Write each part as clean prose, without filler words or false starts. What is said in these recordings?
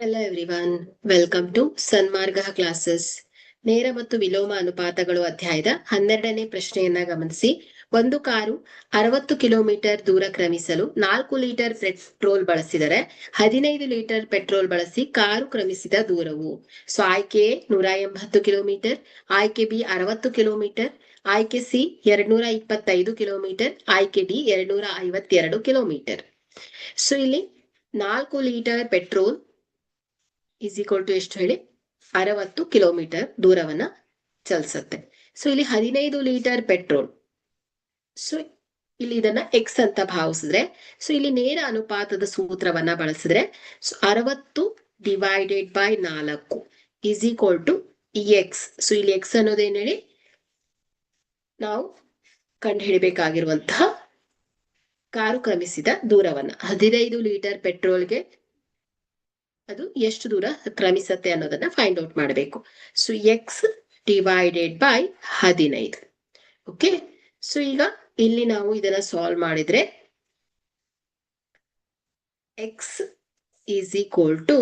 Hello everyone, welcome to Sanmarga classes. ನೇರ ಮತ್ತು ವಿಲೋಮ ಅನುಪಾತಗಳು ಅಧ್ಯಾಯದ 12ನೇ ಪ್ರಶ್ನೆಯನ್ನ ಗಮನಿಸಿ. ಒಂದು ಕಾರು 60 ಕಿಲೋಮೀಟರ್ ದೂರ ಕ್ರಮಿಸಲು 4 ಲೀಟರ್ ಪೆಟ್ರೋಲ್ ಬಳಸಿದರೆ 15 ಲೀಟರ್ ಪೆಟ್ರೋಲ್ ಬಳಸಿ ಕಾರು ಕ್ರಮಿಸಿದ ದೂರವು. ಸೊ ಆಯ್ಕೆ 180 ಕಿಲೋಮೀಟರ್, ಆಯ್ಕೆ ಬಿ 60 ಕಿಲೋಮೀಟರ್, ಆಯ್ಕೆ ಸಿ 225 ಕಿಲೋಮೀಟರ್, ಆಯ್ಕೆ ಡಿ 252 ಕಿಲೋಮೀಟರ್. ಸೊ ಇಲ್ಲಿ 4 litre petrol is equal to ಎಷ್ಟು ಹೇಳಿ 60 ಕಿಲೋಮೀಟರ್ ದೂರವನ್ನ ಚಲಿಸುತ್ತೆ. ಸೊ ಇಲ್ಲಿ 15 ಲೀಟರ್ ಪೆಟ್ರೋಲ್. ಸೊ ಇಲ್ಲಿ ಇದನ್ನ ಎಕ್ಸ್ ಅಂತ ಭಾವಿಸಿದ್ರೆ, ಸೊ ಇಲ್ಲಿ ನೇರ ಅನುಪಾತದ ಸೂತ್ರವನ್ನ ಬಳಸಿದ್ರೆ, so 60 divided by 4 is equal to x. So ಇಲ್ಲಿ ಎಕ್ಸ್ ಅನ್ನೋದೇನ್ ಹೇಳಿ ನಾವು ಕಂಡು ಹಿಡಿಬೇಕಾಗಿರುವಂತಹ ಕಾರು ಕ್ರಮಿಸಿದ ದೂರವನ್ನ. 15 ಲೀಟರ್ ಪೆಟ್ರೋಲ್ಗೆ ಅದು ಎಷ್ಟು ದೂರ ಕ್ರಮಿಸತ್ತೆ ಅನ್ನೋದನ್ನ ಫೈಂಡ್ ಔಟ್ ಮಾಡಬೇಕು. So X divided by 15. Okay, so ಈಗ ಇಲ್ಲಿ ನಾವು ಇದನ್ನ ಸಾಲ್ವ್ ಮಾಡಿದ್ರೆ ಎಕ್ಸ್ ಈಸ್ ಈಕ್ವಲ್ ಟು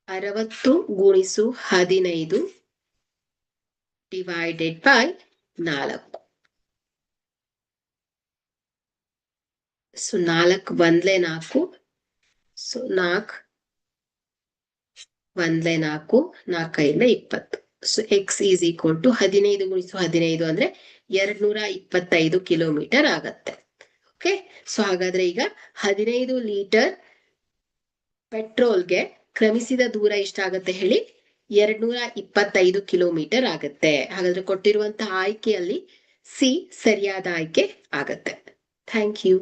60 ಗುಣಿಸು 15 ಡಿವೈಡೆಡ್ ಬೈ 4. ಸೊ 4 ಒಂದ್ಲೆ 4, ಸೊ 4 ಒಂದ್ಲೆ 4, 4 20. So x is equal to 15 ಗುಣಿಸು 15 ಅಂದ್ರೆ 225 ಕಿಲೋಮೀಟರ್ ಆಗತ್ತೆ. ಓಕೆ, ಸೊ ಹಾಗಾದ್ರೆ ಈಗ 15 ಲೀಟರ್ ಪೆಟ್ರೋಲ್ಗೆ ಕ್ರಮಿಸಿದ ದೂರ ಎಷ್ಟಾಗತ್ತೆ ಹೇಳಿ 225 ಕಿಲೋಮೀಟರ್ ಆಗತ್ತೆ. ಹಾಗಾದ್ರೆ ಕೊಟ್ಟಿರುವಂತಹ ಆಯ್ಕೆಯಲ್ಲಿ ಸಿ ಸರಿಯಾದ ಆಯ್ಕೆ ಆಗತ್ತೆ. Thank you.